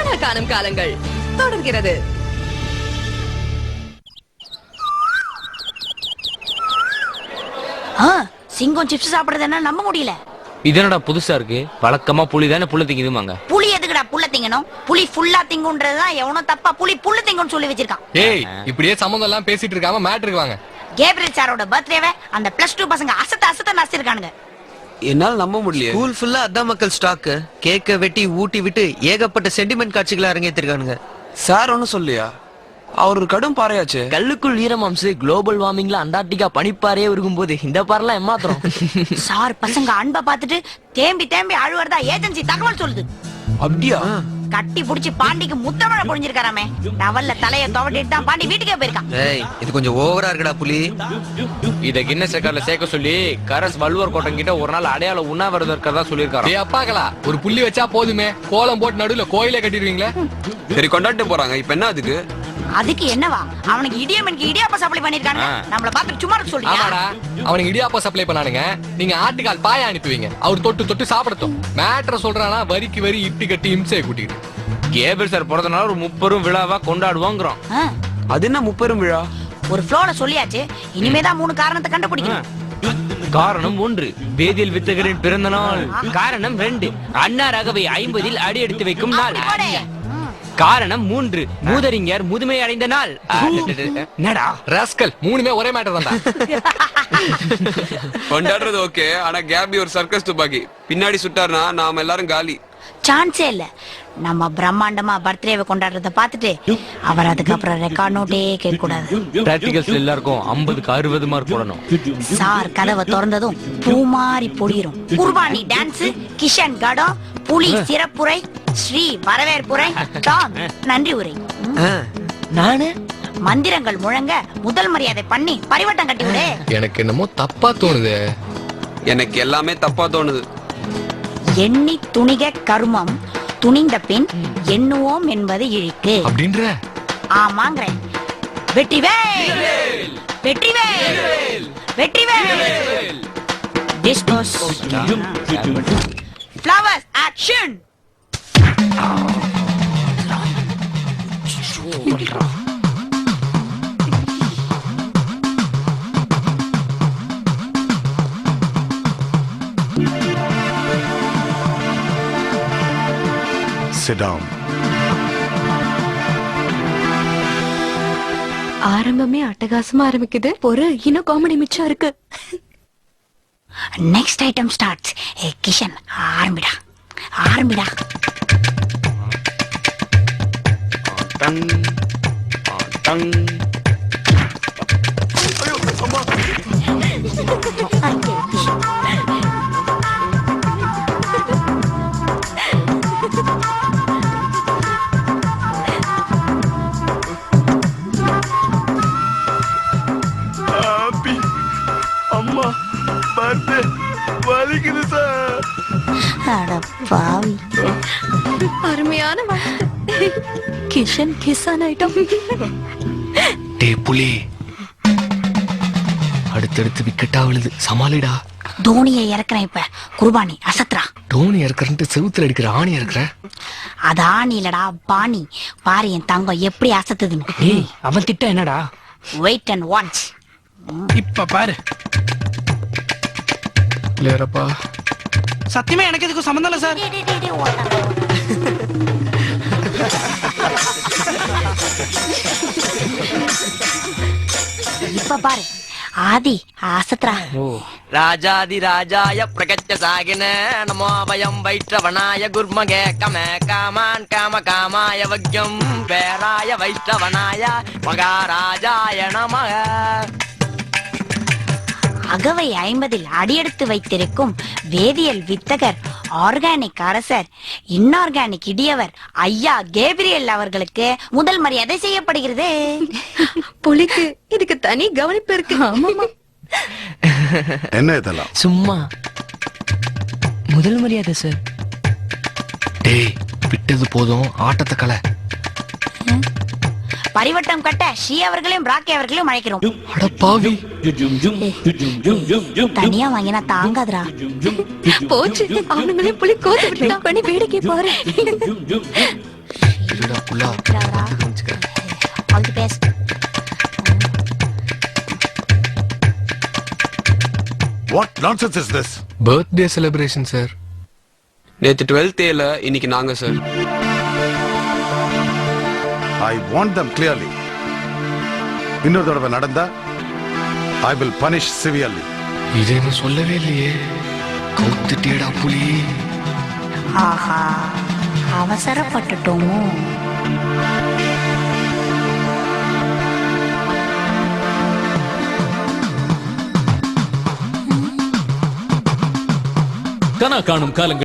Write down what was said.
கனா காணும் காலங்கள் தொடர்கிறது. சிங்கம் சிப்ஸ் சாப்பிடுறது என்ன நம்ப முடியல. இதனடா புதுசா இருக்கு. வழக்கமா புலி தானே புள்ள திங்குதுமாங்க. புலி எதுக்குடா புள்ள திங்கணும்? புலி ஃபுல்லா திங்குன்றதுதான் எவனோ தப்பா புலி புள்ள திங்குன்னு சொல்லி வச்சிருக்கான். ஏய், இப்படியே சம்பந்தம் எல்லாம் பேசிட்டு இருக்காம மேட்டருக்கு வாங்க. கேப்ரியல் சாரோட பர்த்டேவை அந்த +2 பசங்க அசத்த நசிருக்கானுங்க. என்னால நம்ப முடியல. ஸ்கூல் ஃபுல்லா அதான் மக்கள் ஸ்டாக். கேக்க வெட்டி ஊட்டி விட்டு ஏகப்பட்ட சென்டிமெண்ட் காட்சிகளை அரங்கேற்றிருக்கானுங்க. சார் ஒன்னும் சொல்லியா? அவர் ஒரு கடும் பாறையாச்சு. கல்லுக்குள் ஈரமாம்சு குளோபல் வார்மிங்ல அண்டார்டிகா பனிப்பாறையே இருக்கும் போது இந்த பாரெல்லாம் ஏமாத்திரம். சார் பசங்க அன்பை பார்த்துட்டு தேம்பி அழுவறதா ஏஜென்சி தகவல் சொல்லுது. அப்படியா? கட்டி புடிச்சு பாண்டிக்கு முத்தமழை பொழிஞ்சிருக்காராமே. டவல்ல தலைய துவட்டிட்டு தான் பாண்டி வீட்டுக்கே போயிருக்கான். ஏய், இது கொஞ்சம் ஓவரா இருக்குடா புலி. இத கின்னஸ் ரெக்கார்ட்ல சேர்க்க சொல்லி கரஸ் வள்ளுவர் கோட்டம் கிட்ட ஒரு நாள் அடையாள உண்ணாவிரதம் இருக்கறதா சொல்லிருக்காரு. ஏய் அப்பாங்களா, ஒரு புள்ளி வச்சா போதுமே, கோலம் போட்டு நடுவுல கோயிலே கட்டிடுவீங்களே. சரி, கொண்டாட்டு போறாங்க. இப்ப என்ன அதுக்கு? அதுக்கு என்னவா? அவனுக்கு இடியாப்ப சப்ளை பண்ணிருக்காங்க. நம்மள பாத்து சும்மா இருக்க சொல்றியா? ஆமாடா, அவனுக்கு இடியாப்பா சப்ளை பண்ணானுங்க. நீங்க ஆட்டுக்கால் பாய அனுப்புவீங்க. அவர் தொட்டு சாப்பிடட்டும். மேட்டரை சொல்றானா வரிக்கு வரி இட்டு கட்டி இம்சையை கூட்டிட்டு. கேபிள் சார் பிறந்தனால ஒரு 30 விழாவா கொண்டாடுவாங்கிறோம். அது என்ன 30 விழா? ஒரு ஃப்ளோல சொல்லியாச்சு. இனிமேதான் 3 காரணத்தை கண்டுபிடிக்கணும். காரணம் 1 வேதியியல் வித்தகரின் பிறந்த நாள். காரணம் 2 அண்ணா ரகவை 50இல் அடி எடுத்து வைக்கும் நாள். காரணம் 3 மூதறிஞர் முதுமை அடைந்த நாள். என்னடா ராஸ்கல், 3மே ஒரே மேட்டர் தான்டா. கொண்டாடுறது ஓகே, ஆனா கேபி ஒரு சர்க்கஸ் துப்பாக்கி. பின்னாடி சுட்டார்னா நாம எல்லாரும் காலி. சான்ஸே இல்ல. நம்ம பிரம்மாண்டமா பர்த்டேவை கொண்டாடுறத பாத்துட்டு அவர் அதுக்கப்புறம் ரெக்கார்ட் நோட்டே கேட்க கூடாது. பிராக்டிகல்ஸ் எல்லாருக்கும் 50க்கு 60 மார்க் போடணும். சார் கதவை திறந்ததும் பூமாரி பொடிரும். குர்பானி டான்ஸ், கிஷன் கடம், புலி சிறப்புரை, ஸ்ரீ வரவேற்புரை, டாம் நன்றி உரை. நானு மந்திரங்கள் முழங்க முதல் மரியாதை பண்ணி பரிவட்டம் கட்டி விடு. எனக்கு என்னமோ தப்பா தோணுது. எனக்கு எல்லாமே தப்பா தோணுது. எண்ணி துணிக கருமம், துணிந்த பின் எண்ணுவோம் என்பது இழுக்கு அப்படின்ற. ஆமாங்கிறேன். Vetrivel Vetrivel Vetrivel. Discos flowers action. Sit down. ஆரம்பமே அட்டகாசமா ஆரம்பிக்குது. ஒரு இன்னும் காமெடி மிச்சம் இருக்கு. Next item starts. கிஷன் ஆரம்பிடா. அம்மா பர்த்டே வலிக்குது சார். அட பாவி. அருமையான கிஷன் கிசான் ஐட்டம். டே புலி, அடுத்தடுத்து விக்கெட்டா விழுது, சமாளிடா. தோனியை இறக்குறேன் இப்ப. குர்பானி அசத்ரா. டோனி இறக்குறன்ட்டு செவுத்துல அடிக்கிற ஆணி இறக்குற. அது ஆணி இல்லடா பாணி. பாரு என் தங்கம் எப்படி அசத்துதுன்னு. ஏய், அவன் திட்டம் என்னடா? Wait and watch. இப்ப பாரு. இல்லையப்பா, சத்தியமா எனக்கு இதுக்கு சம்பந்தம் இல்ல சார். இப்ப பாரு ஆதி அசத்ரா. ராஜாதி ராஜாய பிரகச்ச சாகின நமோ வயம் வைற்றவனாய குர்மகே கம காமான் காம காமாய வக்யம் பேராய வைற்றவனாய மகாராஜாய நமக. அகவை 50இல் அடியெடுத்து வைத்திருக்கும் வேதியியல் வித்தகர், ஆர்கானிக் அரசர், இன்ஆர்கானிக் இடியவர் ஐயா கேப்ரியல் அவர்களுக்கு முதல் மரியாதை செய்யப்படுகிறது. புலிக்கு இதுக்கு தனி கவனிப்பு இருக்கு. என்ன இதெல்லாம்? சும்மா முதல் மரியாதை சார். டேய் விட்டது போதும், ஆட்டத்தை கலை. பரிவட்டம் கட்ட ஸ்ரீ அவர்களையும் ராக்கி அவர்களையும் அழைக்கிறோம். அடப்பாவி, தனியா வாங்கினா தாங்காதரா. போச்சு, அவனுங்களே புலி கோத்து பண்ணி வேடிக்கை பாரு. உள்ளா all the best. What nonsense is this? Birthday celebration sir. நேத்து 12th ஏல இன்னைக்கு நாங்க sir. I want them clearly. இன்னொரு தடவை நடந்தா ஐ வில் பனிஷ் சிவியர்லி. இது என்ன சொல்லவே இல்லையே. கவுத்துட்டேடா புலி. ஆஹா, அவசரப்பட்டுட்டோமோ? கனா காணும் காலங்கள்